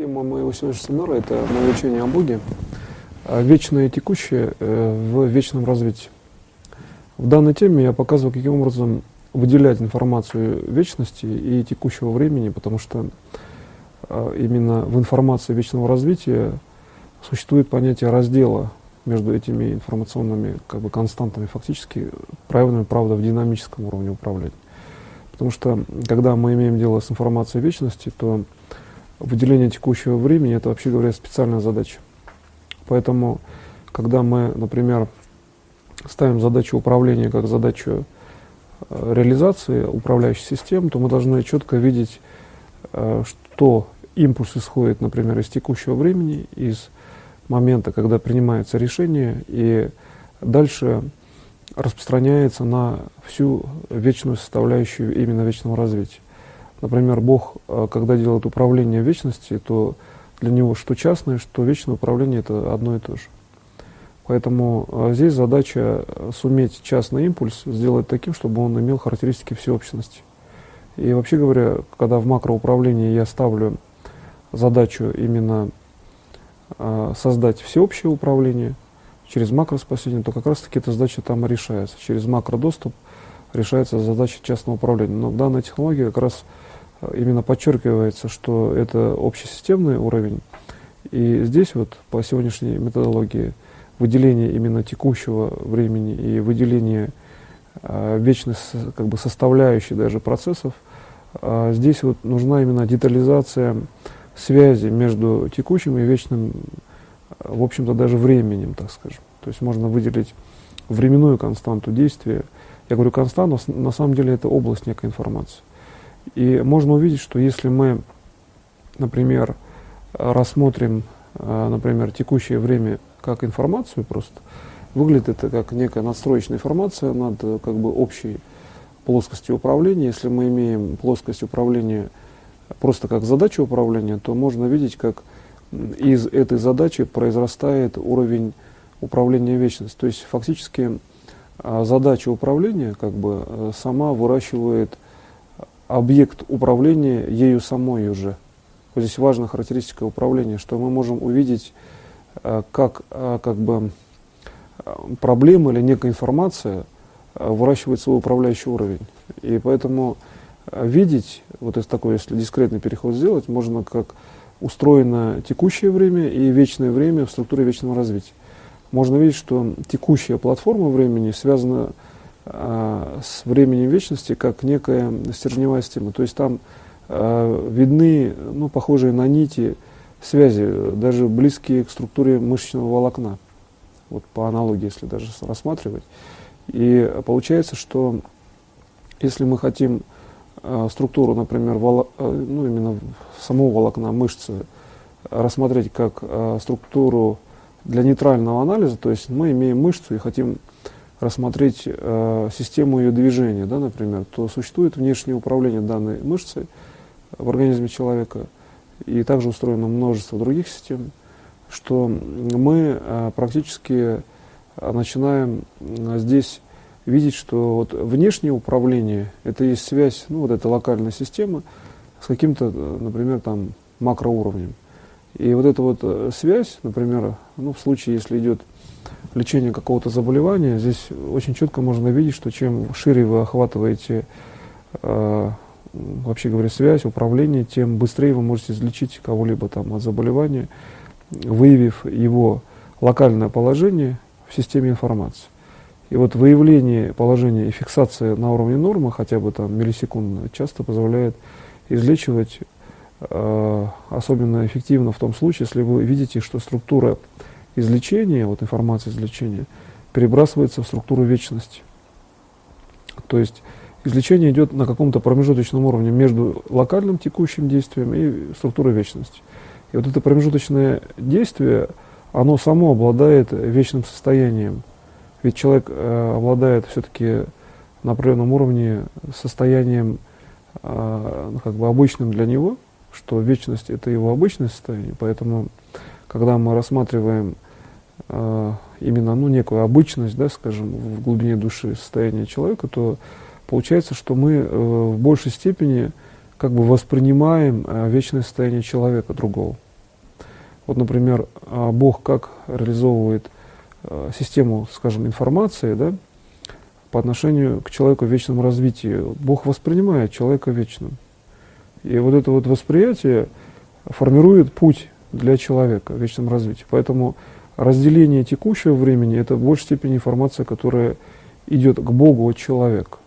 Тема моего сегодняшнего семинара – это мое учение о Боге, вечное и текущее в вечном развитии. В данной теме я показываю, каким образом выделять информацию вечности и текущего времени, потому что именно в информации вечного развития существует понятие раздела между этими информационными константами, фактически проявленными, правда, в динамическом уровне управления. Потому что, когда мы имеем дело с информацией вечности, то выделение текущего времени – это, вообще говоря, специальная задача. Поэтому, когда мы, например, ставим задачу управления как задачу реализации управляющей системы, то мы должны четко видеть, что импульс исходит, например, из текущего времени, из момента, когда принимается решение, и дальше распространяется на всю вечную составляющую именно вечного развития. Например, Бог, когда делает управление вечности, то для него что частное, что вечное управление – это одно и то же. Поэтому здесь задача суметь частный импульс сделать таким, чтобы он имел характеристики всеобщности. И вообще говоря, когда в макроуправлении я ставлю задачу именно создать всеобщее управление через макроспасение, то как раз-таки эта задача там и решается. Через макродоступ решается задача частного управления. Но данная технология как раз именно подчеркивается, что это общесистемный уровень. И здесь вот по сегодняшней методологии выделение именно текущего времени и выделение вечной составляющей даже процессов, здесь вот нужна именно детализация связи между текущим и вечным, в общем-то, даже временем, так скажем. То есть можно выделить временную константу действия. Я говорю константу, на самом деле это область некой информации. И можно увидеть, что если мы, например, рассмотрим, например, текущее время как информацию просто, выглядит это как некая надстроечная информация над общей плоскостью управления. Если мы имеем плоскость управления просто как задачу управления, то можно видеть, как из этой задачи произрастает уровень управления вечности. То есть фактически задача управления сама выращивает объект управления ею самой уже. Вот здесь важная характеристика управления, что мы можем увидеть, как проблема или некая информация выращивает свой управляющий уровень. И поэтому видеть, вот из такой, если дискретный переход сделать, можно как устроено текущее время и вечное время в структуре вечного развития. Можно видеть, что текущая платформа времени связана с временем вечности как некая стержневая система. То есть там видны похожие на нити связи, даже близкие к структуре мышечного волокна. Вот по аналогии, если даже рассматривать. И получается, что если мы хотим структуру, например, именно самого волокна мышцы рассмотреть как структуру для нейтрального анализа, то есть мы имеем мышцу и хотим рассмотреть систему ее движения, да, например, то существует внешнее управление данной мышцей в организме человека, и также устроено множество других систем, что мы практически начинаем здесь видеть, что вот внешнее управление – это есть связь, эта локальная система с каким-то, например, там макроуровнем. И вот эта вот связь, например, в случае, если идет лечение какого-то заболевания, здесь очень четко можно видеть, что чем шире вы охватываете, вообще говоря, связь, управление, тем быстрее вы можете излечить кого-либо там от заболевания, выявив его локальное положение в системе информации. И вот выявление положения и фиксация на уровне нормы, хотя бы там миллисекундно, часто позволяет излечивать особенно эффективно в том случае, если вы видите, что структура излечения, информация излечения, перебрасывается в структуру вечности. То есть излечение идет на каком-то промежуточном уровне между локальным текущим действием и структурой вечности. И вот это промежуточное действие, оно само обладает вечным состоянием. Ведь человек обладает все-таки на определенном уровне состоянием обычным для него, что вечность – это его обычное состояние. Поэтому, когда мы рассматриваем именно некую обычность, да, скажем, в глубине души состояния человека, то получается, что мы в большей степени воспринимаем вечное состояние человека другого. Вот, например, Бог как реализовывает систему, скажем, информации, да, по отношению к человеку в вечном развитии. Бог воспринимает человека вечным. И вот это вот восприятие формирует путь для человека в вечном развитии. Поэтому разделение текущего времени — это в большей степени информация, которая идет к Богу от человека.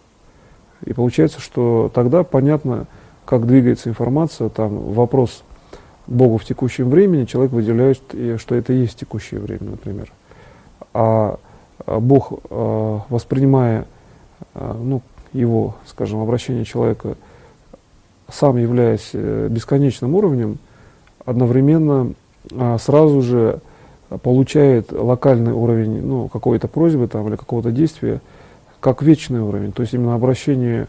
И получается, что тогда понятно, как двигается информация, там вопрос Богу в текущем времени, человек выделяет, что это и есть текущее время, например. А Бог, воспринимая его, скажем, обращение человека, сам являясь бесконечным уровнем, одновременно сразу же получает локальный уровень какой-то просьбы там, или какого-то действия, как вечный уровень. То есть именно обращение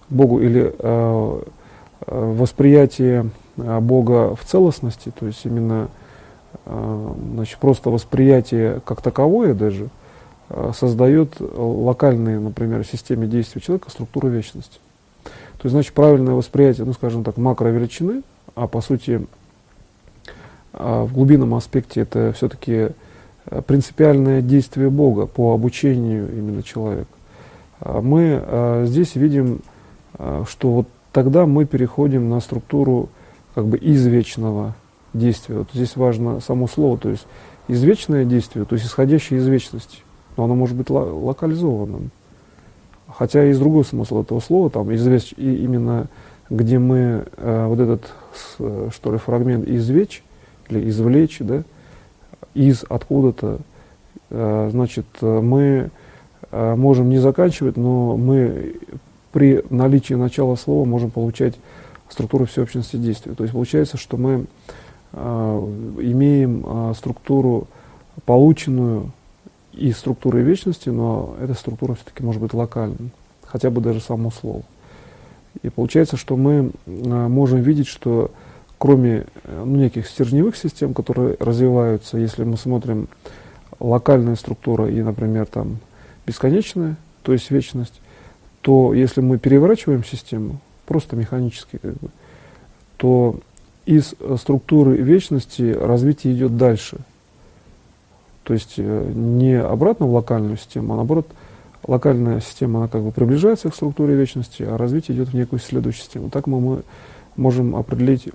к Богу или восприятие Бога в целостности, то есть именно просто восприятие как таковое даже создает локальные, например, в системе действий человека структуру вечности. То есть, значит, правильное восприятие, скажем так, макровеличины, а по сути в глубинном аспекте это все-таки принципиальное действие Бога по обучению именно человека. Мы здесь видим, что вот тогда мы переходим на структуру как бы извечного действия. Вот здесь важно само слово, то есть извечное действие, то есть исходящее из вечности, но оно может быть локализованным. Хотя есть другой смысл этого слова, там именно где мы вот этот, что ли, фрагмент извлечь, или извлечь, да, из откуда-то, значит, мы можем не заканчивать, но мы при наличии начала слова можем получать структуру всеобщности действия. То есть получается, что мы имеем структуру, полученную из структуры вечности, но эта структура все-таки может быть локальной, хотя бы даже само слово. И получается, что мы можем видеть, что кроме неких стержневых систем, которые развиваются, если мы смотрим локальная структура и, например, там бесконечная, то есть вечность, то если мы переворачиваем систему, просто механически, то из структуры вечности развитие идет дальше. То есть не обратно в локальную систему, а наоборот, локальная система, она как бы приближается к структуре вечности, а развитие идет в некую следующую систему. Так мы можем определить,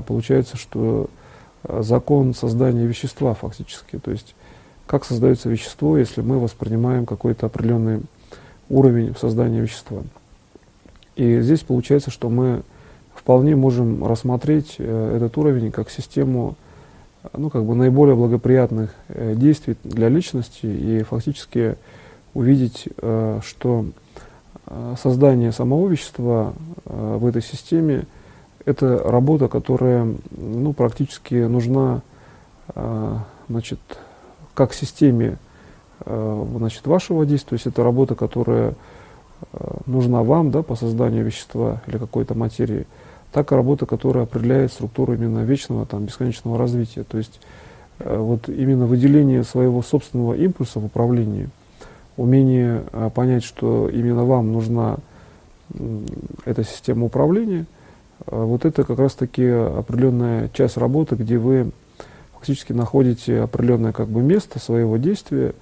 получается, что закон создания вещества фактически. То есть как создается вещество, если мы воспринимаем какой-то определенный уровень создания вещества. И здесь получается, что мы вполне можем рассмотреть этот уровень как систему наиболее благоприятных действий для личности и фактически увидеть, что создание самого вещества в этой системе — это работа, которая практически нужна как системе вашего действия, то есть это работа, которая нужна вам, да, по созданию вещества или какой-то материи, так и работа, которая определяет структуру именно вечного, бесконечного развития. То есть вот именно выделение своего собственного импульса в управлении, умение понять, что именно вам нужна эта система управления, вот это как раз-таки определенная часть работы, где вы фактически находите определенное место своего действия,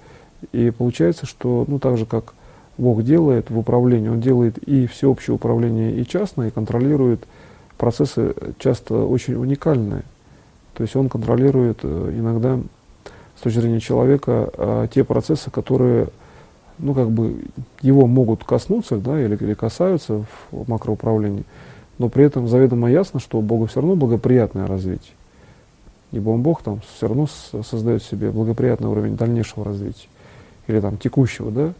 и получается, что так же, как Бог делает в управлении, Он делает и всеобщее управление, и частное, и контролирует процессы часто очень уникальные. То есть Он контролирует иногда, с точки зрения человека, те процессы, которые его могут коснуться, да, или касаются в макроуправлении, но при этом заведомо ясно, что у Бога все равно благоприятное развитие. Ибо Бог все равно создает себе благоприятный уровень дальнейшего развития, или текущего, да.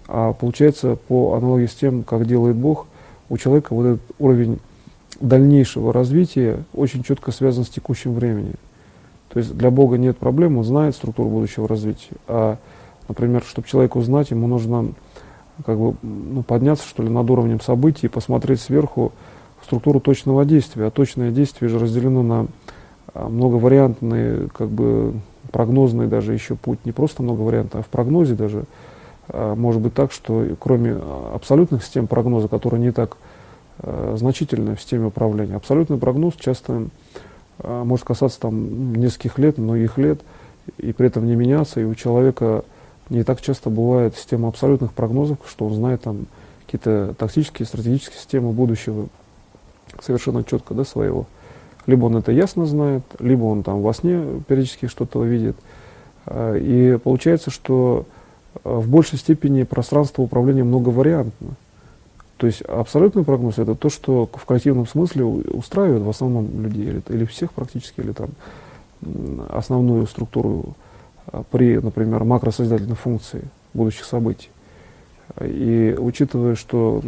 А получается, по аналогии с тем, как делает Бог, у человека вот этот уровень дальнейшего развития очень четко связан с текущим временем. То есть для Бога нет проблем, Он знает структуру будущего развития. А, например, чтобы человеку узнать, ему нужно подняться, что ли, над уровнем событий и посмотреть сверху структуру точного действия. А точное действие же разделено на многовариантный, прогнозный даже еще путь. Не просто многовариантный, а в прогнозе даже может быть так, что кроме абсолютных систем прогноза, которые не так значительны в системе управления, абсолютный прогноз часто может касаться там нескольких лет, многих лет, и при этом не меняться, и у человека не так часто бывает система абсолютных прогнозов, что он знает там какие-то тактические, стратегические системы будущего совершенно четко, да, своего. Либо он это ясно знает, либо он там во сне периодически что-то видит. И получается, что в большей степени пространство управления многовариантно. То есть абсолютный прогноз — это то, что в коллективном смысле устраивает в основном людей, или всех практически, или там основную структуру при, например, макросозидательной функции будущих событий. И учитывая, что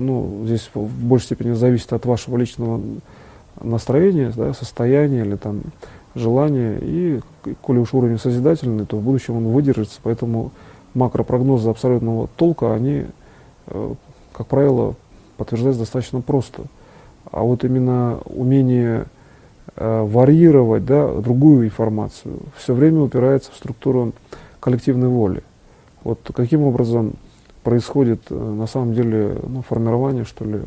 здесь в большей степени зависит от вашего личного настроения, да, состояния или там желания, и коли уж уровень созидательный, то в будущем он выдержится, поэтому макропрогнозы абсолютного толка, они, как правило, подтверждаются достаточно просто. А вот именно умение варьировать, да, другую информацию все время упирается в структуру коллективной воли. Вот каким образом происходит на самом деле формирование, что ли,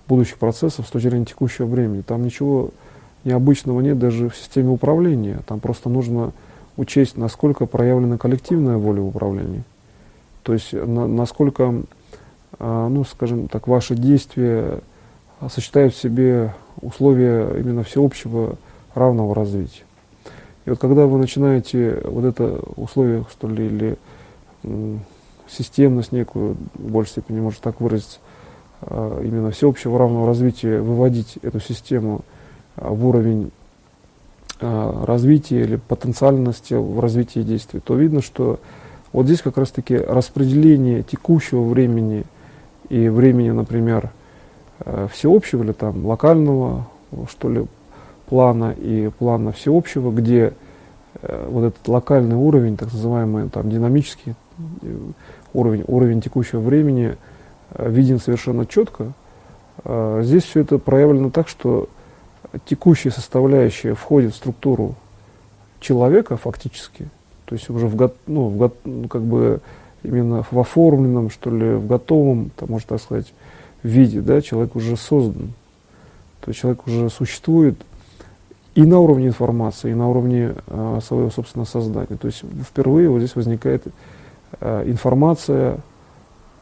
будущих процессов с точки зрения текущего времени. Там ничего необычного нет даже в системе управления. Там просто нужно учесть, насколько проявлена коллективная воля в управлении. То есть насколько, скажем так, ваши действия сочетают в себе условия именно всеобщего равного развития. И вот когда вы начинаете вот это условие, что ли, или системность некую, в большей степени, может так выразиться, именно всеобщего равного развития, выводить эту систему в уровень развития или потенциальности в развитии действий, то видно, что вот здесь как раз-таки распределение текущего времени и времени, например, всеобщего или там локального, что ли, плана и плана всеобщего, где вот этот локальный уровень, так называемый там динамический уровень текущего времени виден совершенно четко. Здесь все это проявлено так, что текущая составляющая входит в структуру человека фактически, то есть уже как бы именно в оформленном, что ли, в готовом, там, можно так сказать, виде, да, человек уже создан, то есть человек уже существует и на уровне информации, и на уровне своего собственного создания. То есть впервые вот здесь возникает информация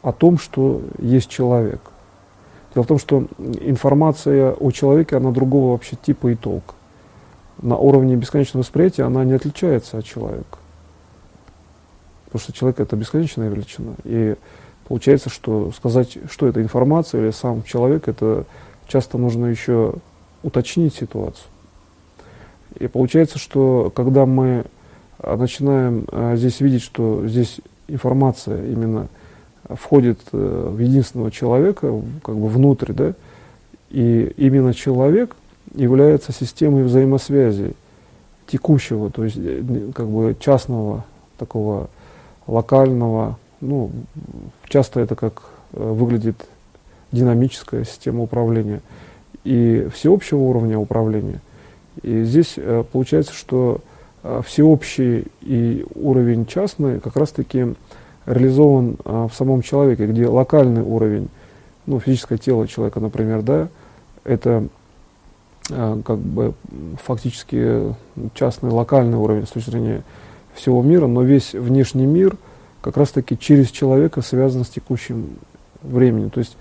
о том, что есть человек. Дело в том, что информация о человеке, она другого вообще типа и толка. На уровне бесконечного восприятия она не отличается от человека. Потому что человек — это бесконечная величина. И получается, что сказать, что это информация или сам человек, это часто нужно еще уточнить ситуацию. И получается, что когда мы начинаем здесь видеть, что здесь информация именно входит в единственного человека, как бы внутрь, да, и именно человек является системой взаимосвязи текущего, то есть как бы частного, такого локального, часто это как выглядит динамическая система управления и всеобщего уровня управления. И здесь получается, что всеобщий и уровень частный как раз-таки реализован в самом человеке, где локальный уровень, физическое тело человека, например, да, это как бы фактически частный локальный уровень с точки зрения всего мира, но весь внешний мир как раз-таки через человека связан с текущим временем. То есть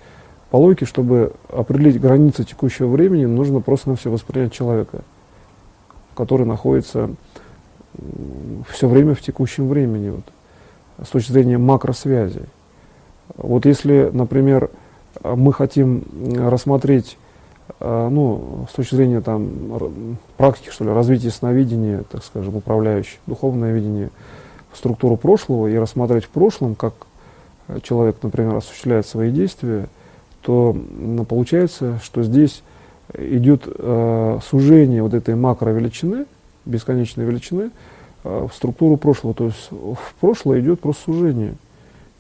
по логике, чтобы определить границы текущего времени, нужно просто на все воспринять человека, который находится все время в текущем времени, вот, с точки зрения макросвязи. Вот если, например, мы хотим рассмотреть, с точки зрения там, практики, что ли, развития сновидения, так скажем, управляющей, духовное видение, структуру прошлого и рассмотреть в прошлом, как человек, например, осуществляет свои действия, то получается, что здесь идет сужение вот этой макровеличины, бесконечной величины, в структуру прошлого. То есть в прошлое идет просто сужение.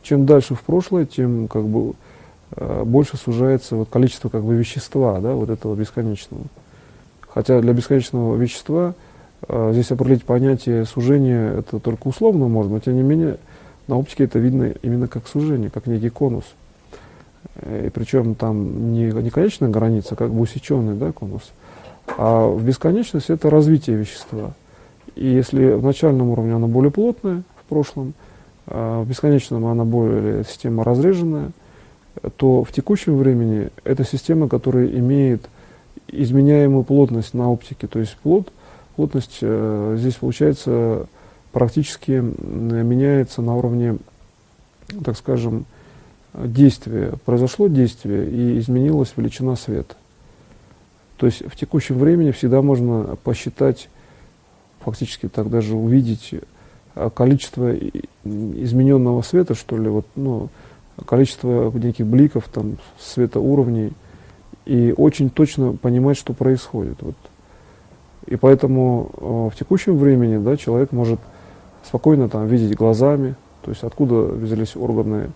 Чем дальше в прошлое, тем как бы больше сужается вот количество как бы вещества, да, вот этого бесконечного. Хотя для бесконечного вещества здесь определить понятие сужения это только условно можно, но тем не менее на оптике это видно именно как сужение, как некий конус. И причем там не конечная граница, как бы усеченный, да, конус, А в бесконечность это развитие вещества. И если в начальном уровне она более плотная, в прошлом, а в бесконечном она более система разреженная, то в текущем времени это система, которая имеет изменяемую плотность на оптике. То есть плотность здесь получается практически меняется на уровне, так скажем, действия. Произошло действие и изменилась величина света. То есть в текущем времени всегда можно посчитать, фактически так даже увидеть количество измененного света, что ли, вот, ну, количество неких бликов, там, светоуровней, и очень точно понимать, что происходит. Вот. И поэтому в текущем времени, да, человек может спокойно там видеть глазами, то есть откуда взялись органы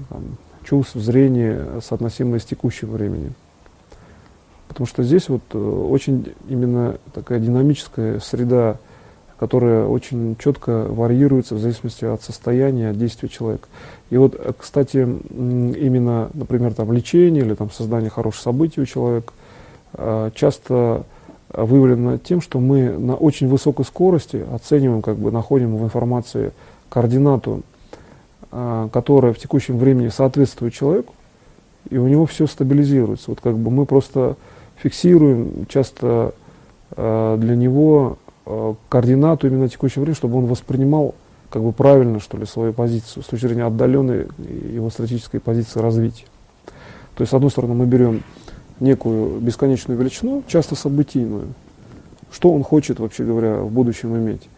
там, чувств, зрения, соотносимые с текущим временем. Потому что здесь вот очень именно такая динамическая среда, которая очень четко варьируется в зависимости от состояния, от действия человека. И вот, кстати, именно, например, там, лечение или там, создание хороших событий у человека часто выявлено тем, что мы на очень высокой скорости оцениваем, как бы находим в информации координату, которая в текущем времени соответствует человеку, и у него все стабилизируется. Вот как бы мы просто фиксируем часто для него координату именно текущего времени, чтобы он воспринимал как бы правильно, что ли, свою позицию с точки зрения отдаленной его стратегической позиции развития. То есть, с одной стороны, мы берем некую бесконечную величину, часто событийную, что он хочет, вообще говоря, в будущем иметь.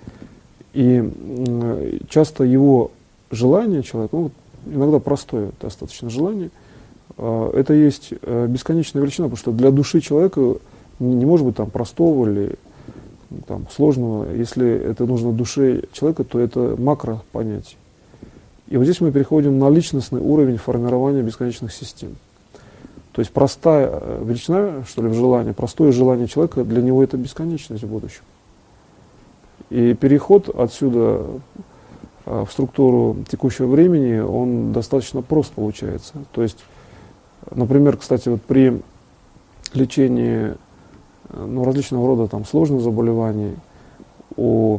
И часто его желание человека, ну, иногда простое достаточно желание, это есть бесконечная величина, потому что для души человека не может быть там простого или там, сложного. Если это нужно душе человека, то это макро понятие. И вот здесь мы переходим на личностный уровень формирования бесконечных систем. То есть простая величина, что ли, в желании, простое желание человека, для него это бесконечность в будущем. И переход отсюда в структуру текущего времени, он достаточно прост получается. То есть, например, кстати, вот при лечении различного рода там, сложных заболеваний у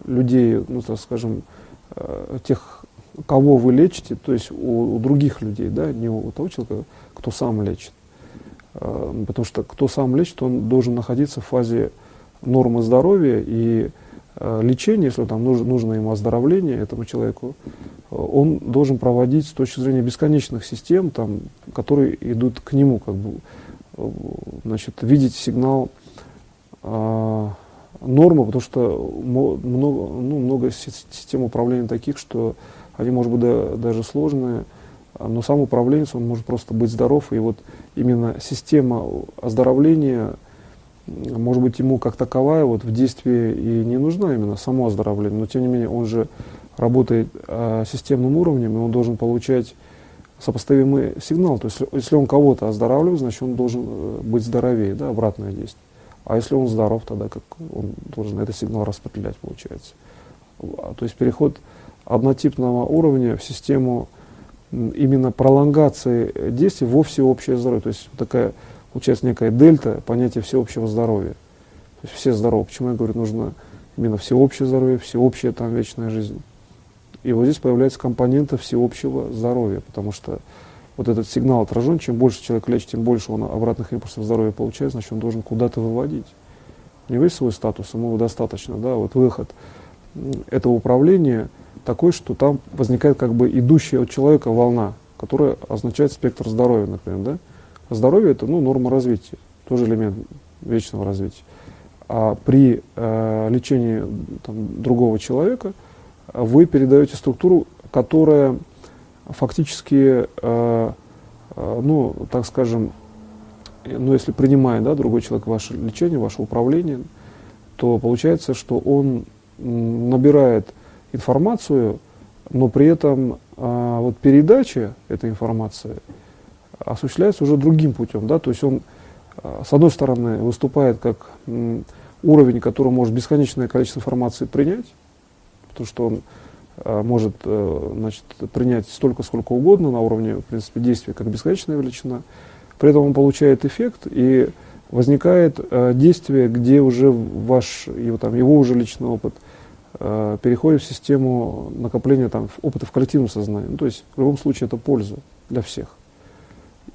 людей, ну, так скажем, тех, кого вы лечите, то есть у других людей, да, не у того человека, кто сам лечит. Потому что кто сам лечит, он должен находиться в фазе нормы здоровья, и лечение, если там нужно ему оздоровление, этому человеку, он должен проводить с точки зрения бесконечных систем, там, которые идут к нему, как бы, значит, видеть сигнал нормы, потому что много систем управления таких, что они, может быть, даже сложные, но сам управленец, он может просто быть здоров, и вот именно система оздоровления, может быть, ему как таковая вот в действии и не нужна именно само оздоровление, но тем не менее он же работает системным уровнем, и он должен получать сопоставимый сигнал. То есть если он кого-то оздоравливает, значит он должен быть здоровее, да, обратное действие. А если он здоров, тогда как он должен этот сигнал распределять, получается. То есть переход однотипного уровня в систему именно пролонгации действий во всеобщее здоровье. То есть такая, получается, некая дельта, понятие всеобщего здоровья. То есть все здоровы. Почему я говорю, нужно именно всеобщее здоровье, всеобщая там вечная жизнь. И вот здесь появляется компонента всеобщего здоровья, потому что вот этот сигнал отражен, чем больше человек лечит, тем больше он обратных импульсов здоровья получает, значит он должен куда-то выводить. У него есть свой статус, ему достаточно, да, вот выход этого управления такой, что там возникает как бы идущая от человека волна, которая означает спектр здоровья, например, да. Здоровье — это, ну, норма развития, тоже элемент вечного развития. А при лечении там, другого человека вы передаете структуру, которая фактически, ну, так скажем, ну, если принимает, да, другой человек ваше лечение, ваше управление, то получается, что он набирает информацию, но при этом вот передача этой информации осуществляется уже другим путем, да, то есть он, с одной стороны, выступает как уровень, который может бесконечное количество информации принять, потому что он может, значит, принять столько, сколько угодно на уровне, в принципе, действия, как бесконечная величина. При этом он получает эффект, и возникает действие, где уже его уже личный опыт переходит в систему накопления опыта в коллективном сознании. Ну, то есть в любом случае это польза для всех.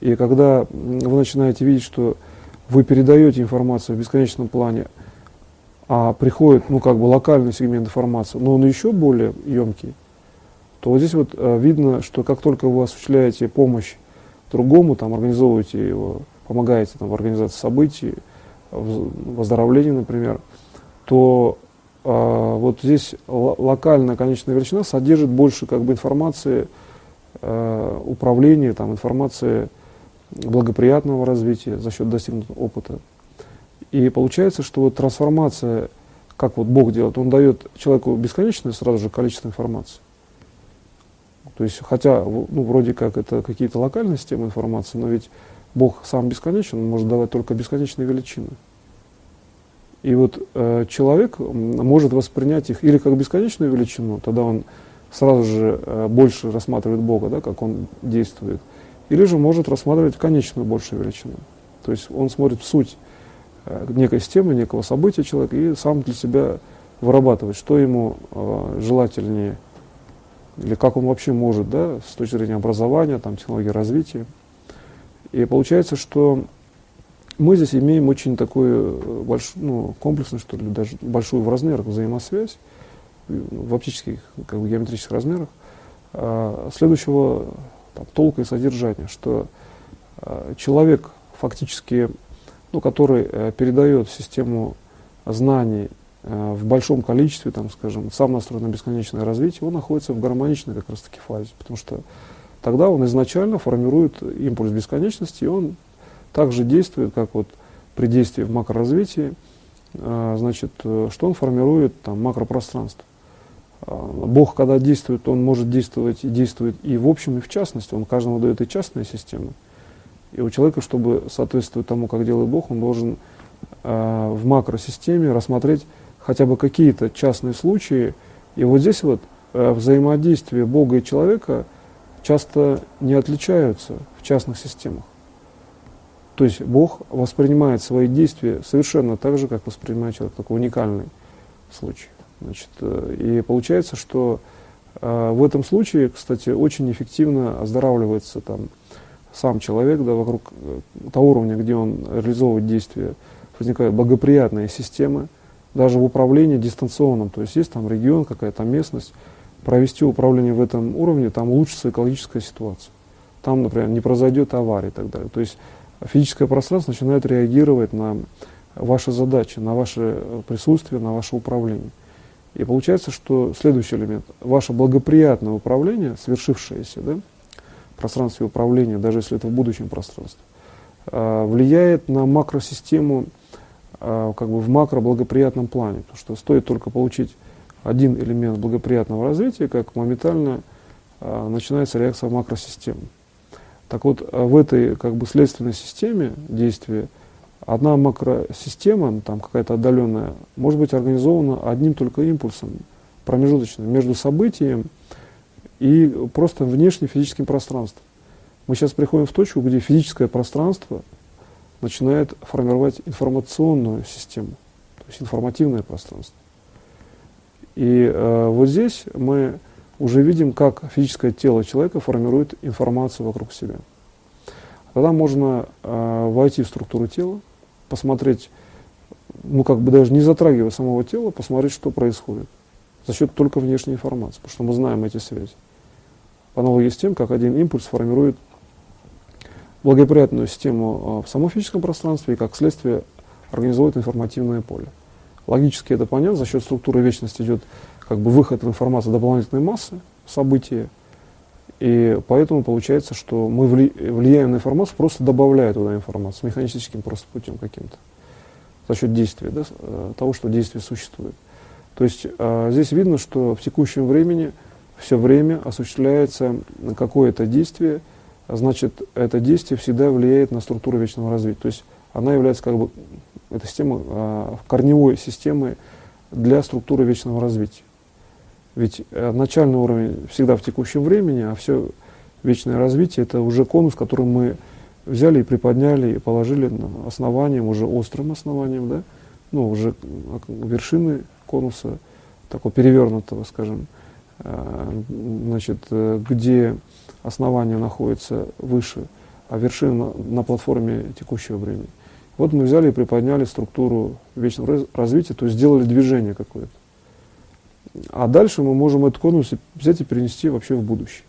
И когда вы начинаете видеть, что вы передаете информацию в бесконечном плане, а приходит локальный сегмент информации, но он еще более емкий, то вот здесь видно, что как только вы осуществляете помощь другому, организовываете его, помогаете в организации событий, в выздоровлении, например, то вот здесь локальная конечная величина содержит больше информации управления, информации благоприятного развития за счет достигнутого опыта. И получается, что трансформация, как Бог делает, Он дает человеку бесконечное сразу же количество информации. То есть, хотя, вроде как это какие-то локальные системы информации, но ведь Бог сам бесконечен, Он может давать только бесконечные величины. И человек может воспринять их или как бесконечную величину, тогда он сразу же больше рассматривает Бога, да, как Он действует, или же может рассматривать конечную большую величину. То есть он смотрит в суть некой системы, некого события человека и сам для себя вырабатывает, что ему желательнее, или как он вообще может, да, с точки зрения образования, технологии развития. И получается, что мы здесь имеем очень такую комплексную, что ли, даже большую в размерах взаимосвязь, в оптических, геометрических размерах, следующего толка и содержания, что человек фактически, который передает систему знаний в большом количестве, сам настроен на бесконечное развитие, он находится в гармоничной как раз-таки фазе, потому что тогда он изначально формирует импульс бесконечности, и он также действует, как при действии в макроразвитии, что он формирует макропространство. Бог, когда действует, Он может действовать и действует и в общем, и в частности. Он каждому дает и частные системы. И у человека, чтобы соответствовать тому, как делает Бог, он должен в макросистеме рассмотреть хотя бы какие-то частные случаи. И вот здесь взаимодействие Бога и человека часто не отличаются в частных системах. То есть Бог воспринимает свои действия совершенно так же, как воспринимает человек, такой уникальный случай. И получается, что в этом случае, кстати, очень эффективно оздоравливается сам человек, да, вокруг того уровня, где он реализовывает действия, возникают благоприятные системы, даже в управлении дистанционном, то есть регион, какая-то местность, провести управление в этом уровне, там улучшится экологическая ситуация. Там, например, не произойдет аварии и так далее. То есть физическое пространство начинает реагировать на ваши задачи, на ваше присутствие, на ваше управление. И получается, что следующий элемент, ваше благоприятное управление, свершившееся, да, в пространстве управления, даже если это в будущем пространстве, влияет на макросистему в макроблагоприятном плане. Потому что стоит только получить один элемент благоприятного развития, как моментально начинается реакция макросистемы. Так вот, в этой следственной системе действия одна макросистема, какая-то отдаленная, может быть организована одним только импульсом, промежуточным, между событием и просто внешним физическим пространством. Мы сейчас приходим в точку, где физическое пространство начинает формировать информационную систему, то есть информативное пространство. И вот здесь мы уже видим, как физическое тело человека формирует информацию вокруг себя. Тогда можно войти в структуру тела, посмотреть, даже не затрагивая самого тела, посмотреть, что происходит за счет только внешней информации, потому что мы знаем эти связи. По аналогии с тем, как один импульс формирует благоприятную систему в самом физическом пространстве и, как следствие, организует информативное поле. Логически это понятно, за счет структуры вечности идет выход информации дополнительной массы, события, и поэтому получается, что мы влияем на информацию, просто добавляя туда информацию, механистическим просто путем каким-то, за счет действия, да, того, что действие существует. То есть здесь видно, что в текущем времени все время осуществляется какое-то действие, значит, это действие всегда влияет на структуру вечного развития. То есть она является эта система корневой системой для структуры вечного развития. Ведь начальный уровень всегда в текущем времени, а все вечное развитие — это уже конус, которым мы взяли и приподняли, и положили основанием, уже острым основанием, да, ну, уже вершины конуса, такого перевернутого, скажем, значит, где основание находится выше, а вершина на платформе текущего времени. Вот мы взяли и приподняли структуру вечного развития, то есть сделали движение какое-то. А дальше мы можем этот конус взять и перенести вообще в будущее,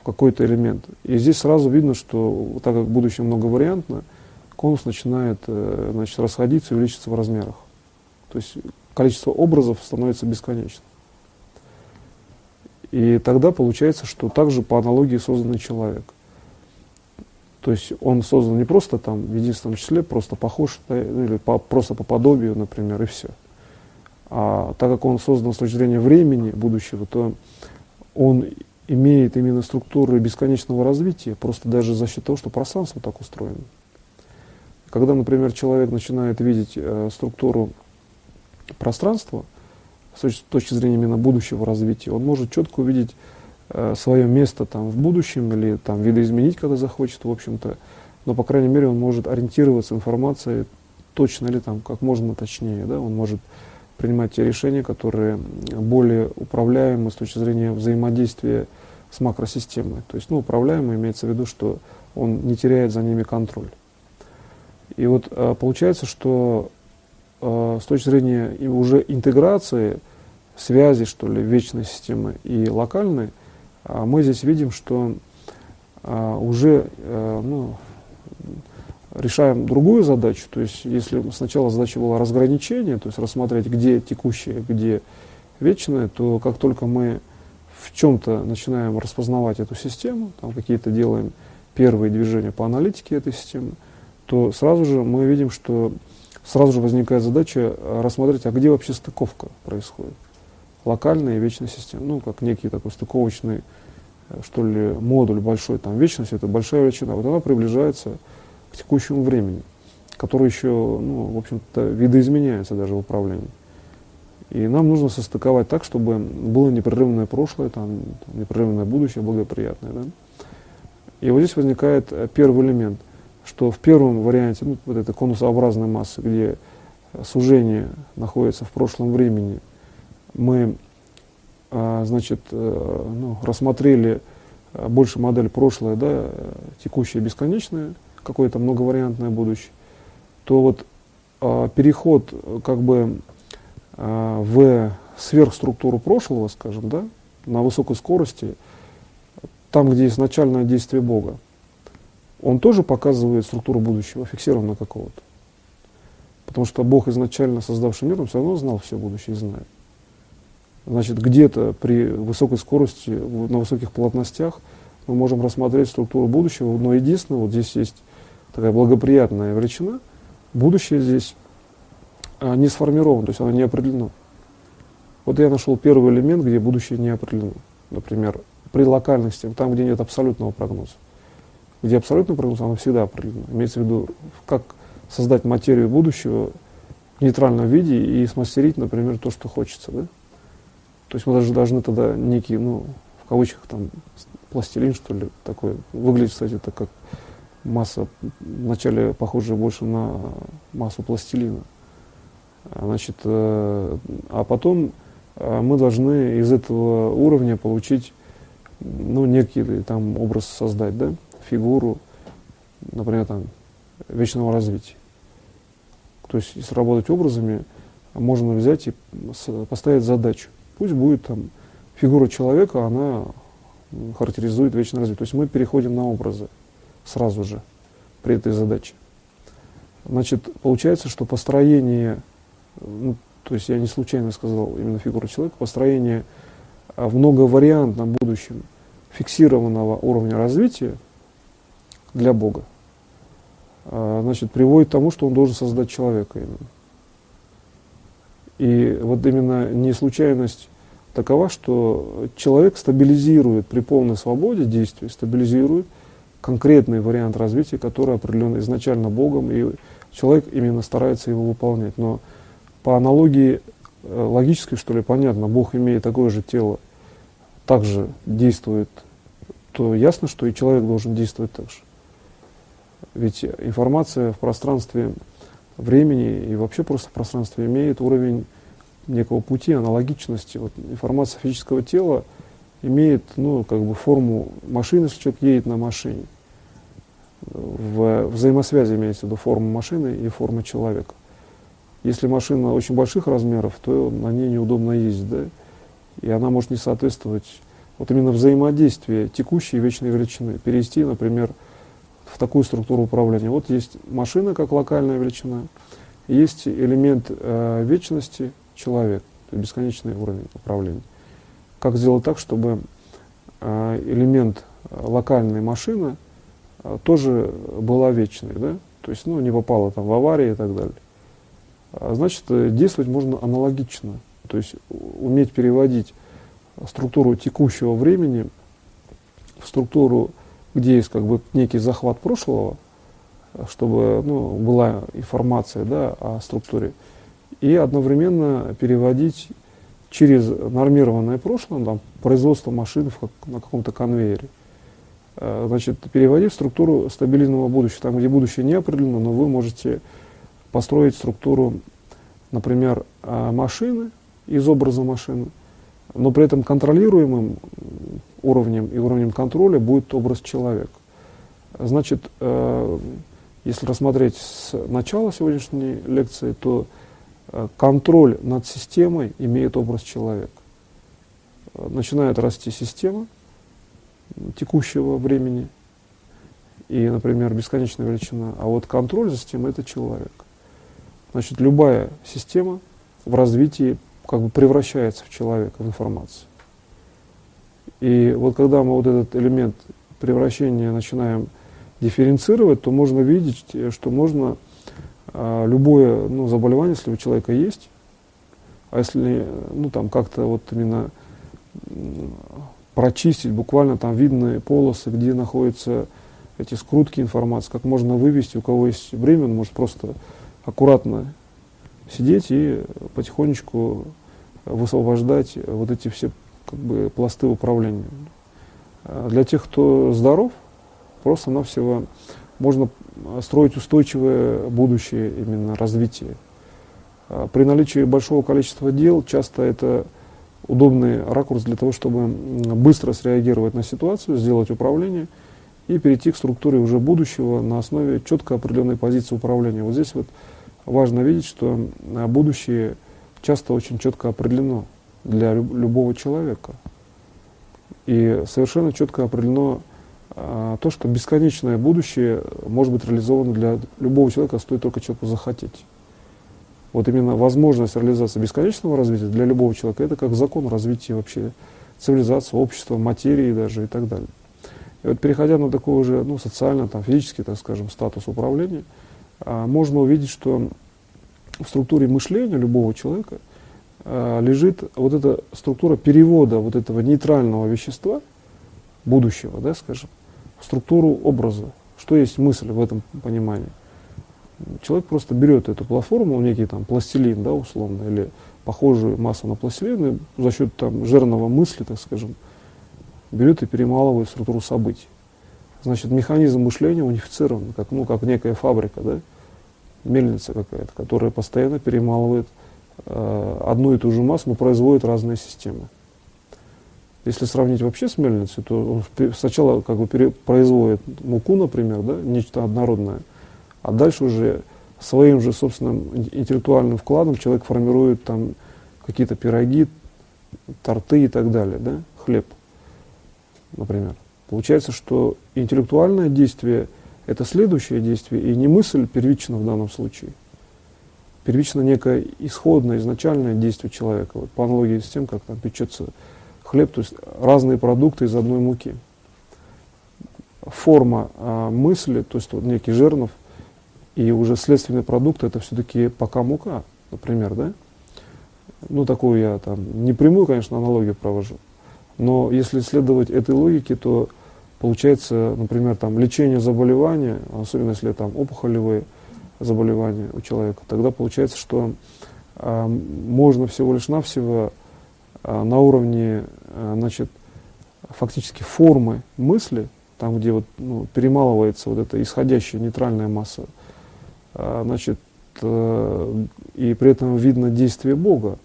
в какой-то элемент. И здесь сразу видно, что так как будущее многовариантно, конус начинает, значит, расходиться и увеличиться в размерах. То есть количество образов становится бесконечным. И тогда получается, что также по аналогии созданный человек. То есть он создан не просто там в единственном числе, просто похож, да, или просто по подобию, например, и все. А так как он создан с точки зрения времени будущего, то он имеет именно структуру бесконечного развития, просто даже за счет того, что пространство так устроено. Когда, например, человек начинает видеть структуру пространства с точки зрения именно будущего развития, он может четко увидеть свое место там в будущем или там видоизменить, когда захочет, в общем-то. Но, по крайней мере, он может ориентироваться информацией точно или там как можно точнее, да, он может принимать те решения, которые более управляемы с точки зрения взаимодействия с макросистемой. То есть, ну, управляемый имеется в виду, что он не теряет за ними контроль. И вот получается, что с точки зрения уже интеграции, связи, что ли, вечной системы и локальной, мы здесь видим, что уже ну, решаем другую задачу. То есть, если сначала задача была разграничение, то есть рассмотреть, где текущее, где вечное, то как только мы в чем-то начинаем распознавать эту систему, там какие-то делаем первые движения по аналитике этой системы, то сразу же мы видим, что сразу же возникает задача рассмотреть, а где вообще стыковка происходит. Локальная и вечная система. Ну, как некий такой стыковочный, что ли, модуль большой, там, вечность, это большая величина. Вот она приближается к текущему времени, который еще, ну, в общем-то, видоизменяется даже в управлении. И нам нужно состыковать так, чтобы было непрерывное прошлое, там, непрерывное будущее, благоприятное. Да? И вот здесь возникает первый элемент, что в первом варианте, ну, вот этой конусообразной массы, где сужение находится в прошлом времени, мы, значит, ну, рассмотрели больше модель прошлое, да, текущее, бесконечное, какое-то многовариантное будущее, то вот переход как бы в сверхструктуру прошлого, скажем, да, на высокой скорости, там, где есть начальное действие Бога, он тоже показывает структуру будущего, фиксированного какого-то. Потому что Бог, изначально создавший мир, он все равно знал все будущее и знает. Значит, где-то при высокой скорости, на высоких плотностях мы можем рассмотреть структуру будущего, но единственное, вот здесь есть такая благоприятная величина, будущее здесь не сформировано, то есть оно не определено. Вот я нашел первый элемент, где будущее не определено. Например, при локальности, там, где нет абсолютного прогноза. Где абсолютный прогноз, оно всегда определено. Имеется в виду, как создать материю будущего в нейтральном виде и смастерить, например, то, что хочется. Да? То есть мы даже должны тогда некий, ну, в кавычках, там, пластилин, что ли, такой. Выглядит, кстати, это как масса, вначале похожая больше на массу пластилина. Значит, а потом мы должны из этого уровня получить, ну, некий там образ создать, да, фигуру, например, там, вечного развития. То есть, если работать образами, можно взять и поставить задачу. Пусть будет там фигура человека, она характеризует вечное развитие. То есть мы переходим на образы сразу же при этой задаче. Значит, получается, что построение, ну, то есть я не случайно сказал именно фигуру человека, построение в многовариантном будущем фиксированного уровня развития для Бога, значит, приводит к тому, что он должен создать человека именно. И вот именно не случайность такова, что человек стабилизирует при полной свободе действий, стабилизирует конкретный вариант развития, который определен изначально Богом, и человек именно старается его выполнять. Но по аналогии логической, что ли, понятно, Бог, имея такое же тело, также действует, то ясно, что и человек должен действовать так же. Ведь информация в пространстве времени и вообще просто в пространстве имеет уровень некого пути, аналогичности. Вот информация физического тела имеет, ну, как бы форму машины, если человек едет на машине. В взаимосвязи имеется в виду форма машины и форма человека. Если машина очень больших размеров, то на ней неудобно ездить, да? И она может не соответствовать вот именно взаимодействие текущей и вечной величины. Перевести, например, в такую структуру управления. Вот есть машина как локальная величина, есть элемент вечности человек, то есть бесконечный уровень управления. Как сделать так, чтобы элемент локальной машины тоже была вечной, да? То есть, ну, не попала там в аварии и так далее. Значит, действовать можно аналогично, то есть уметь переводить структуру текущего времени в структуру, где есть как бы некий захват прошлого, чтобы, ну, была информация, да, о структуре, и одновременно переводить через нормированное прошлое, там, производство машин на каком-то конвейере, значит, переводить в структуру стабильного будущего, там, где будущее не определено, но вы можете построить структуру, например, машины из образа машины, но при этом контролируемым уровнем и уровнем контроля будет образ человека. Значит, если рассмотреть с начала сегодняшней лекции, то контроль над системой имеет образ человека. Начинает расти система текущего времени и, например, бесконечная величина, а вот контроль за системой — это человек. Значит, любая система в развитии как бы превращается в человека, в информацию. И вот когда мы вот этот элемент превращения начинаем дифференцировать, то можно видеть, что можно любое, ну, заболевание, если у человека есть, а если, ну, там как-то вот именно прочистить, буквально там видны полосы, где находятся эти скрутки информации, как можно вывести, у кого есть время, он может просто аккуратно сидеть и потихонечку высвобождать вот эти все как бы пласты управления. Для тех, кто здоров, просто-навсего можно строить устойчивое будущее именно развитие. При наличии большого количества дел часто это удобный ракурс для того, чтобы быстро среагировать на ситуацию, сделать управление и перейти к структуре уже будущего на основе четко определенной позиции управления. Вот здесь вот важно видеть, что будущее часто очень четко определено для любого человека. И совершенно четко определено то, что бесконечное будущее может быть реализовано для любого человека, стоит только человеку захотеть. Вот именно возможность реализации бесконечного развития для любого человека — это как закон развития вообще цивилизации, общества, материи даже и так далее. И вот переходя на такой уже, ну, социально, там, физический, так скажем, статус управления, можно увидеть, что в структуре мышления любого человека лежит вот эта структура перевода вот этого нейтрального вещества, будущего, да, скажем, в структуру образа. Что есть мысль в этом понимании? Человек просто берет эту платформу, некий там пластилин, да, условно, или похожую массу на пластилин, и за счет там жирного мысли, так скажем, берет и перемалывает структуру событий. Значит, механизм мышления унифицирован, как, ну, как некая фабрика, да, мельница какая-то, которая постоянно перемалывает одну и ту же массу, но производит разные системы. Если сравнить вообще с мельницей, то он сначала как бы производит муку, например, да, нечто однородное, а дальше уже своим же собственным интеллектуальным вкладом человек формирует там какие-то пироги, торты и так далее, да, хлеб, например. Получается, что интеллектуальное действие — это следующее действие, и не мысль первична в данном случае. Первично некое исходное, изначальное действие человека, вот, по аналогии с тем, как там печется хлеб, то есть разные продукты из одной муки. Форма мысли, то есть вот некий жернов, и уже следственный продукт — это все-таки пока мука, например, да? Ну, такую я там не прямую, конечно, аналогию провожу, но если следовать этой логике, то получается, например, там лечение заболевания, особенно если там опухолевые заболевания у человека, тогда получается, что можно всего лишь навсего на уровне, значит, фактически формы мысли, там, где вот, перемалывается вот эта исходящая нейтральная масса, значит, и при этом видно действие Бога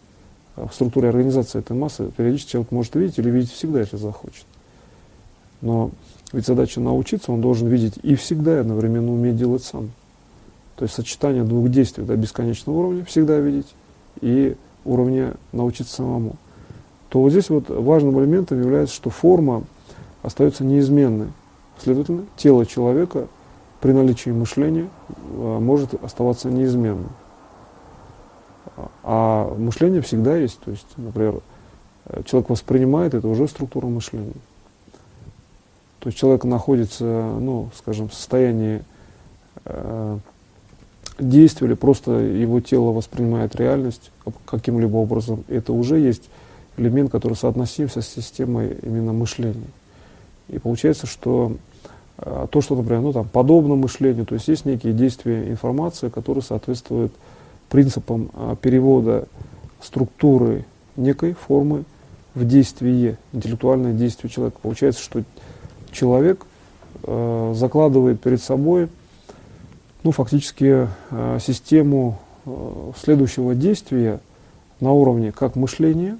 в структуре организации этой массы, периодически человек может видеть или видеть всегда, если захочет. Но ведь задача научиться, он должен видеть и всегда, и одновременно уметь делать сам. То есть сочетание двух действий до бесконечного уровня, всегда видеть, и уровня научиться самому. То вот здесь вот важным элементом является, что форма остается неизменной. Следовательно, тело человека при наличии мышления может оставаться неизменным. А мышление всегда есть. То есть, например, человек воспринимает, это уже структура мышления. То есть человек находится, скажем, в состоянии действия, или просто его тело воспринимает реальность каким-либо образом. Это уже есть элемент, который соотносим с системой именно мышления. И получается, что то, что, например, подобно мышлению, то есть есть некие действия информации, которые соответствуют принципам перевода структуры некой формы в действие, интеллектуальное действие человека. Получается, что человек закладывает перед собой фактически систему следующего действия на уровне как мышления,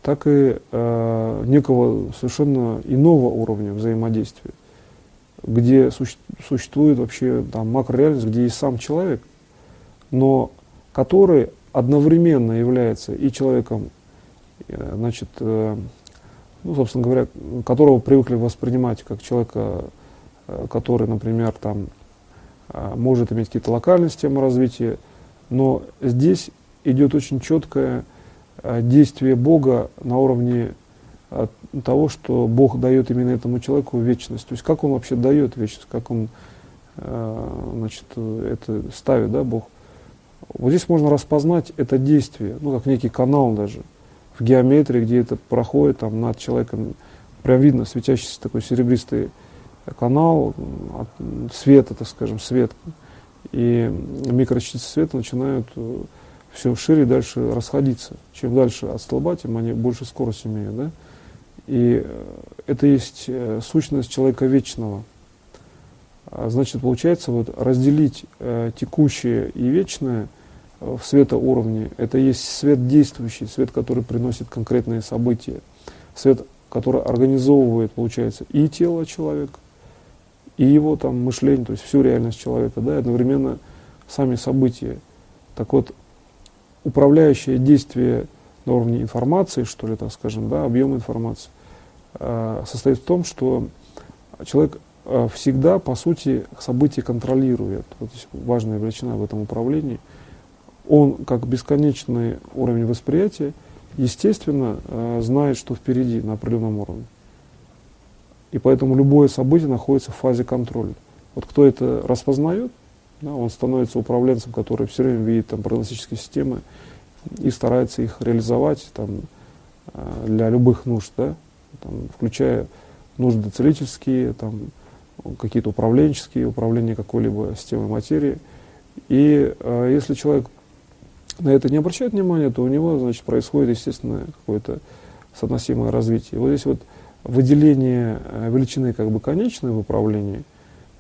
так и некого совершенно иного уровня взаимодействия, где существует вообще макрореальность, где есть сам человек, но который одновременно является и человеком, собственно говоря, которого привыкли воспринимать как человека, который, например, может иметь какие-то локальные системы развития, но здесь идет очень четкое действие Бога на уровне того, что Бог дает именно этому человеку вечность. То есть как он вообще дает вечность, как он это ставит, Бог. Вот здесь можно распознать это действие, как некий канал даже в геометрии, где это проходит над человеком. Прям видно светящийся такой серебристый канал света, так скажем, свет. И микрочастицы света начинают все шире и дальше расходиться. Чем дальше от столба, тем они больше скорость имеют. Да? И это есть сущность человека вечного. Значит, получается, разделить текущее и вечное в светоуровне, это есть свет действующий, свет, который приносит конкретные события, свет, который организовывает, получается, и тело человека, и его мышление, то есть всю реальность человека, и одновременно сами события. Так вот, управляющее действие на уровне информации, что ли, так скажем, объем информации, состоит в том, что человек всегда, по сути, события контролирует. Вот здесь важная величина в этом управлении. Он, как бесконечный уровень восприятия, естественно, знает, что впереди на определенном уровне. И поэтому любое событие находится в фазе контроля. Вот кто это распознает, он становится управленцем, который все время видит прогностические системы и старается их реализовать для любых нужд, включая нужды целительские, какие-то управленческие, управление какой-либо системой материи. И если человек на это не обращает внимания, то у него, происходит, естественно, какое-то соотносимое развитие. И вот здесь выделение величины конечной в управлении,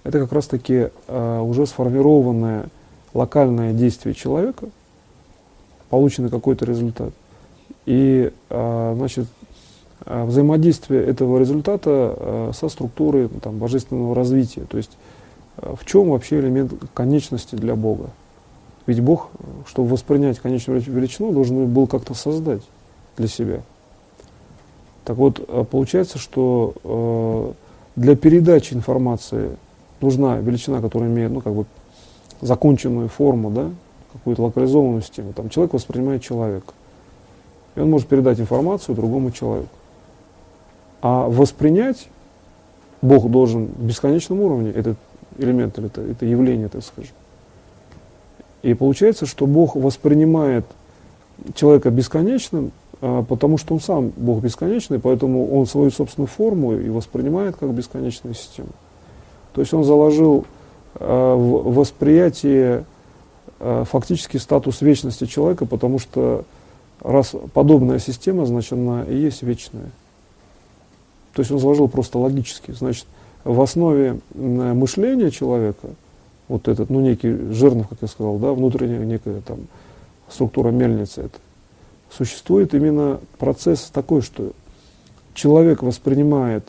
это как раз-таки уже сформированное локальное действие человека, полученный какой-то результат. И взаимодействие этого результата со структурой божественного развития. То есть в чем вообще элемент конечности для Бога? Ведь Бог, чтобы воспринять конечную величину, должен был как-то создать для себя. Так вот, получается, что для передачи информации нужна величина, которая имеет законченную форму, какую-то локализованную систему. Человек воспринимает человека. И он может передать информацию другому человеку. А воспринять Бог должен в бесконечном уровне этот элемент, это явление, так скажем. И получается, что Бог воспринимает человека бесконечным, потому что он сам Бог бесконечный, поэтому он свою собственную форму и воспринимает как бесконечную систему. То есть он заложил в восприятие фактически статус вечности человека, потому что раз подобная система, значит, она и есть вечная. То есть он заложил просто логически. Значит, в основе мышления человека, вот этот, ну, некий жернов, как я сказал, да, внутренняя некая там структура мельницы, это, существует именно процесс такой, что человек воспринимает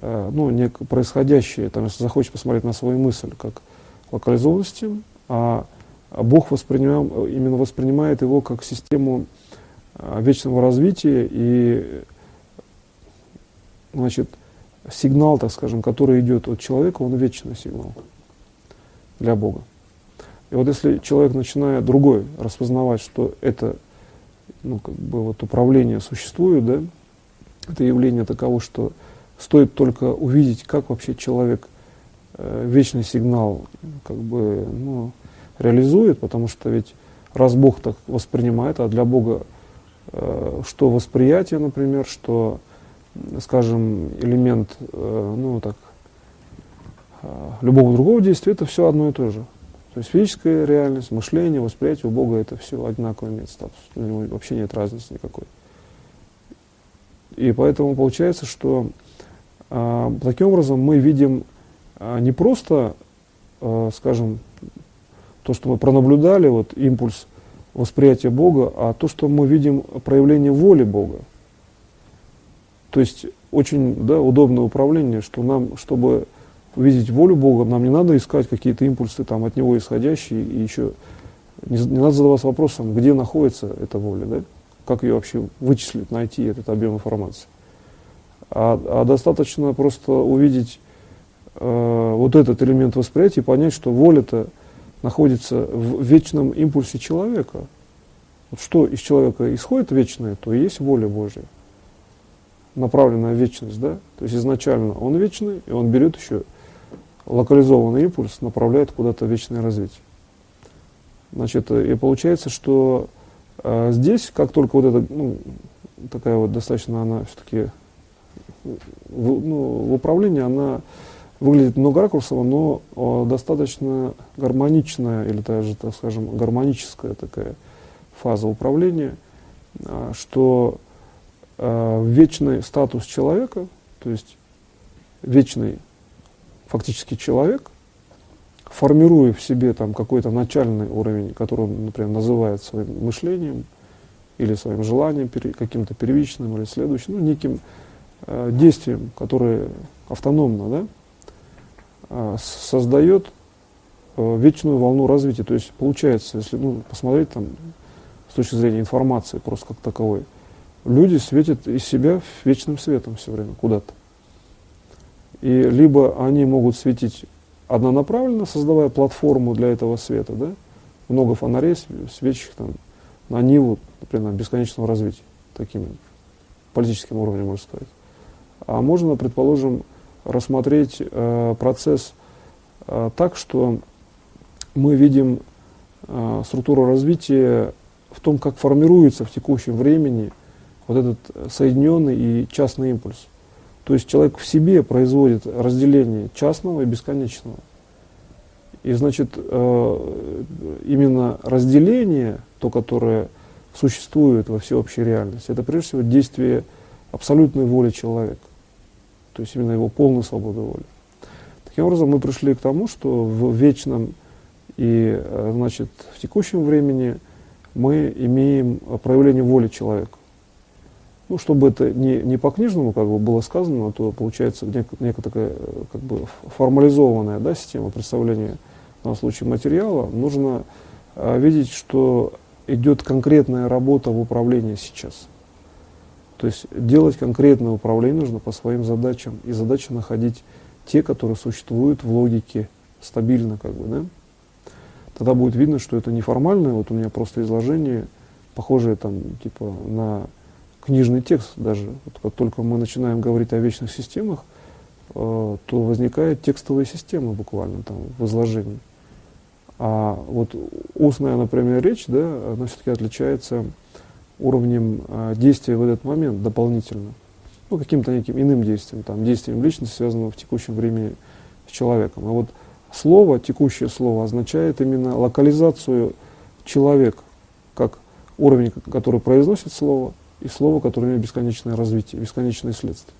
ну, происходящее, там, если захочешь посмотреть на свою мысль, как локализованную систему, а Бог именно воспринимает его как систему вечного развития, и, значит, сигнал, так скажем, который идет от человека, он вечный сигнал для Бога. И вот если человек начинает другой распознавать, что это, ну, как бы вот управление существует, да, это явление таково, что стоит только увидеть, как вообще человек вечный сигнал как бы, ну, реализует, потому что ведь раз Бог так воспринимает, а для Бога что восприятие, например, что, скажем, элемент ну, так, любого другого действия, это все одно и то же. То есть физическая реальность, мышление, восприятие у Бога это все одинаково имеет статус. У него вообще нет разницы никакой. И поэтому получается, что таким образом мы видим не просто, скажем, то, что мы пронаблюдали, вот импульс восприятия Бога, а то, что мы видим проявление воли Бога. То есть очень, да, удобное управление, что нам, чтобы увидеть волю Бога, нам не надо искать какие-то импульсы там, от Него исходящие, и еще не надо задаваться вопросом, где находится эта воля, да? Как ее вообще вычислить, найти этот объем информации. А достаточно просто увидеть вот этот элемент восприятия и понять, что воля-то находится в вечном импульсе человека. Вот что из человека исходит вечное, то и есть воля Божья, направленная в вечность, да? То есть изначально он вечный, и он берет еще локализованный импульс, направляет куда-то в вечное развитие. Значит, и получается, что здесь, как только вот эта, ну, такая вот достаточно, она все-таки в управлении, она выглядит многоракурсово, но достаточно гармоничная, или даже, так скажем, гармоническая такая фаза управления, что вечный статус человека, то есть вечный фактически человек, формируя в себе там какой-то начальный уровень, который он, например, называет своим мышлением или своим желанием, каким-то первичным или следующим, ну, неким действием, которое автономно, да, создает вечную волну развития. То есть получается, если посмотреть там, с точки зрения информации просто как таковой, люди светят из себя вечным светом все время куда-то. И либо они могут светить однонаправленно, создавая платформу для этого света, да, много фонарей, свечащих там, на ниву, например, бесконечного развития, таким политическим уровнем, можно сказать. А можно, предположим, рассмотреть процесс так, что мы видим структуру развития в том, как формируется в текущем времени вот этот соединенный и частный импульс. То есть человек в себе производит разделение частного и бесконечного. И значит, именно разделение, то, которое существует во всеобщей реальности, это прежде всего действие абсолютной воли человека. То есть именно его полной свободы воли. Таким образом, мы пришли к тому, что в вечном и, значит, в текущем времени мы имеем проявление воли человека. Ну, чтобы это не по-книжному как бы было сказано, то получается некая такая как бы формализованная, да, система представления, в данном случае материала. Нужно видеть, что идет конкретная работа в управлении сейчас. То есть делать конкретное управление нужно по своим задачам, и задачи находить те, которые существуют в логике стабильно, как бы, да. Тогда будет видно, что это не формальное, вот у меня просто изложение, похожее там, типа, на книжный текст даже. Вот как только мы начинаем говорить о вечных системах, то возникает текстовая система буквально там в изложении. А вот устная, например, речь, да, она все-таки отличается уровнем действия в этот момент дополнительно. Ну, каким-то неким иным действием, там, действием личности, связанного в текущем времени с человеком. А вот слово, текущее слово, означает именно локализацию человека, как уровень, который произносит слово, и слово, которое имеет бесконечное развитие, бесконечное следствие.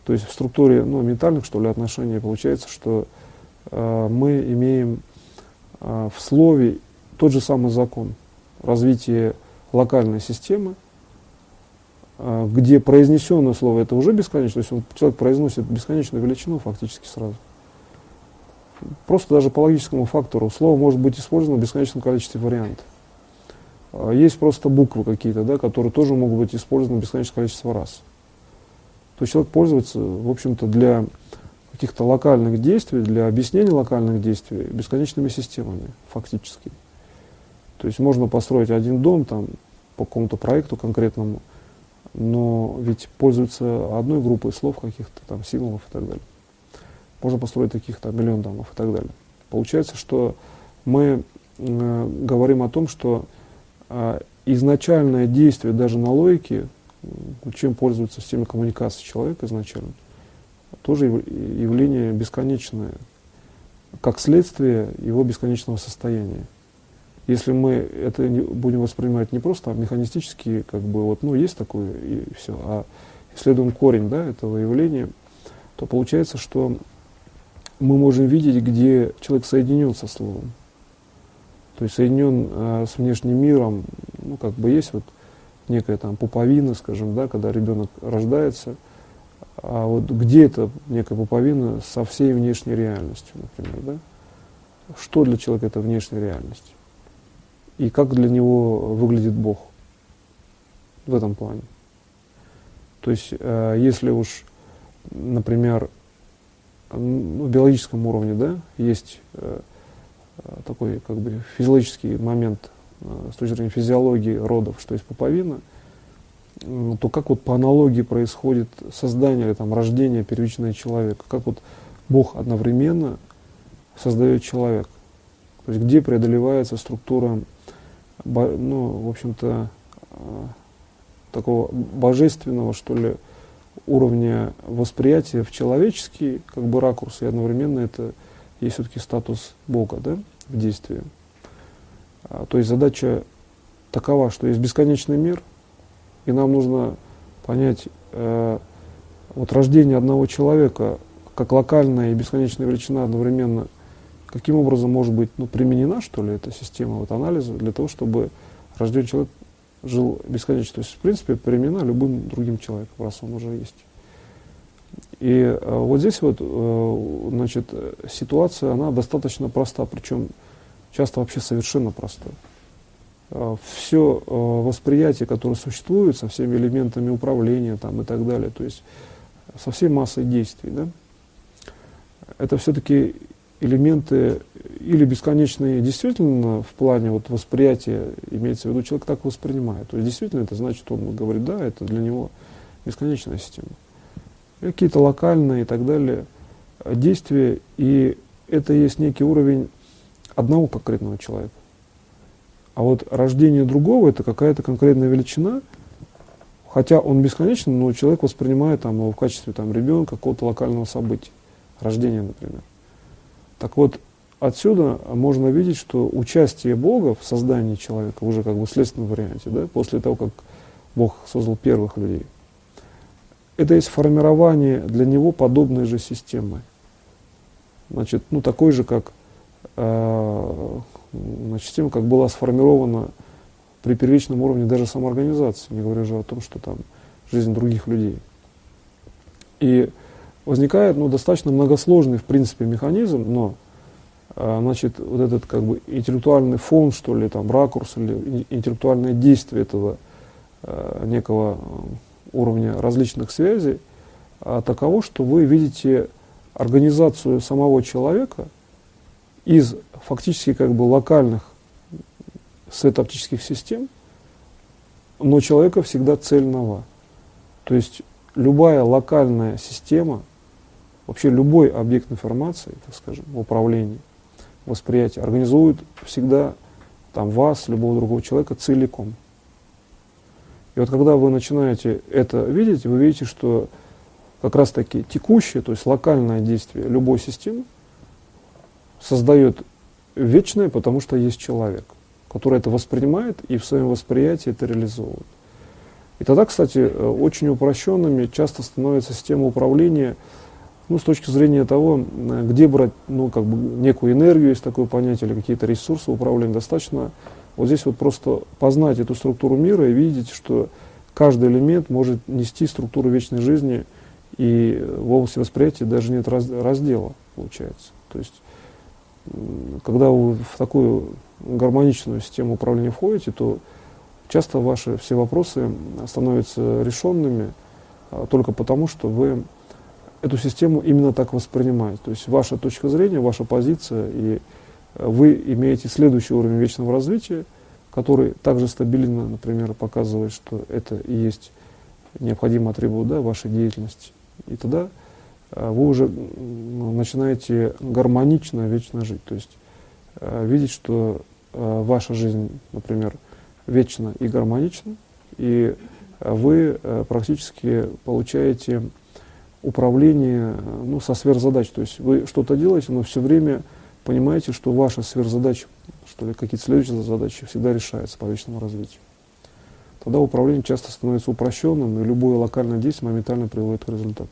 То есть в структуре ментальных, что ли, отношений получается, что мы имеем в слове тот же самый закон развития локальной системы, где произнесенное слово это уже бесконечно, то есть человек произносит бесконечную величину фактически сразу. Просто даже по логическому фактору слово может быть использовано в бесконечном количестве вариантов. Есть просто буквы какие-то, да, которые тоже могут быть использованы в бесконечное количество раз. То есть человек пользуется, в общем-то, для каких-то локальных действий, для объяснения локальных действий бесконечными системами, фактически. То есть можно построить один дом там, по какому-то проекту конкретному, но ведь пользуется одной группой слов каких-то там, символов и так далее. Можно построить таких там миллион домов и так далее. Получается, что мы говорим о том, что изначальное действие даже на логике, чем пользуется система коммуникации человека изначально, тоже явление бесконечное, как следствие его бесконечного состояния. Если мы это будем воспринимать не просто механистически, как бы вот, есть такое и все, а исследуем корень, да, этого явления, то получается, что мы можем видеть, где человек соединен со словом. То есть соединен с внешним миром, как бы есть вот некая там пуповина, скажем, да, когда ребенок рождается, а вот где эта некая пуповина со всей внешней реальностью, например, да? Что для человека это внешняя реальность? И как для него выглядит Бог в этом плане. То есть, если уж, например, в биологическом уровне, да, есть такой как бы физиологический момент с точки зрения физиологии родов, что есть пуповина, то как вот по аналогии происходит создание или там рождение первичного человека, как вот Бог одновременно создает человека, то есть где преодолевается структура, в общем-то, такого божественного, что ли, уровня восприятия в человеческий как бы ракурс, и одновременно это есть все-таки статус Бога, да, в действии. То есть задача такова, что есть бесконечный мир, и нам нужно понять вот рождение одного человека как локальная и бесконечная величина одновременно, каким образом может быть применена, что ли, эта система вот анализа для того, чтобы рожденный человек жил бесконечно. То есть, в принципе, применена любым другим человеком, раз он уже есть. И вот здесь вот, значит, ситуация, она достаточно проста, причем часто вообще совершенно проста. Все восприятие, которое существует, со всеми элементами управления там, и так далее, то есть со всей массой действий, да, это все-таки элементы или бесконечные действительно в плане вот восприятия, имеется в виду, человек так воспринимает. То есть действительно это значит, он говорит, да, это для него бесконечная система. Какие-то локальные и так далее действия, и это есть некий уровень одного конкретного человека. А вот рождение другого — это какая-то конкретная величина, хотя он бесконечный, но человек воспринимает там, его в качестве там, ребенка, какого-то локального события, рождения, например. Так вот, отсюда можно видеть, что участие Бога в создании человека, уже как бы в следственном варианте, да, после того, как Бог создал первых людей, это есть формирование для него подобной же системы. Значит, такой же, как система, как была сформирована при первичном уровне даже самоорганизации, не говоря уже о том, что там жизнь других людей. И возникает достаточно многосложный, в принципе, механизм, но значит, вот этот как бы интеллектуальный фон, что ли, там, ракурс или интеллектуальное действие этого некого уровня различных связей таково, что вы видите организацию самого человека из фактически как бы локальных светооптических систем, но человека всегда цельного. То есть любая локальная система, вообще любой объект информации, так скажем, в управлении, восприятии, организует всегда там, вас, любого другого человека целиком. И вот когда вы начинаете это видеть, вы видите, что как раз таки текущее, то есть локальное действие любой системы создает вечное, потому что есть человек, который это воспринимает и в своем восприятии это реализовывает. И тогда, кстати, очень упрощенными часто становится система управления, ну, с точки зрения того, где брать, ну, как бы некую энергию, есть такое понятие, или какие-то ресурсы управления. Достаточно вот здесь вот просто познать эту структуру мира и видеть, что каждый элемент может нести структуру вечной жизни, и в области восприятия даже нет раздела, получается. То есть, когда вы в такую гармоничную систему управления входите, то часто ваши все вопросы становятся решенными только потому, что вы эту систему именно так воспринимаете. То есть ваша точка зрения, ваша позиция, и вы имеете следующий уровень вечного развития, который также стабильно, например, показывает, что это и есть необходимый атрибут, да, вашей деятельности. И тогда вы уже начинаете гармонично, вечно жить. То есть видеть, что ваша жизнь, например, вечна и гармонична, и вы практически получаете управление, ну, со сверхзадач. То есть вы что-то делаете, но все время понимаете, что ваша сверхзадача, что ли, какие-то следующие задачи всегда решаются по вечному развитию. Тогда управление часто становится упрощенным, и любое локальное действие моментально приводит к результату.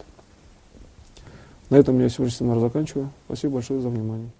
На этом я сегодняшний семинар заканчиваю. Спасибо большое за внимание.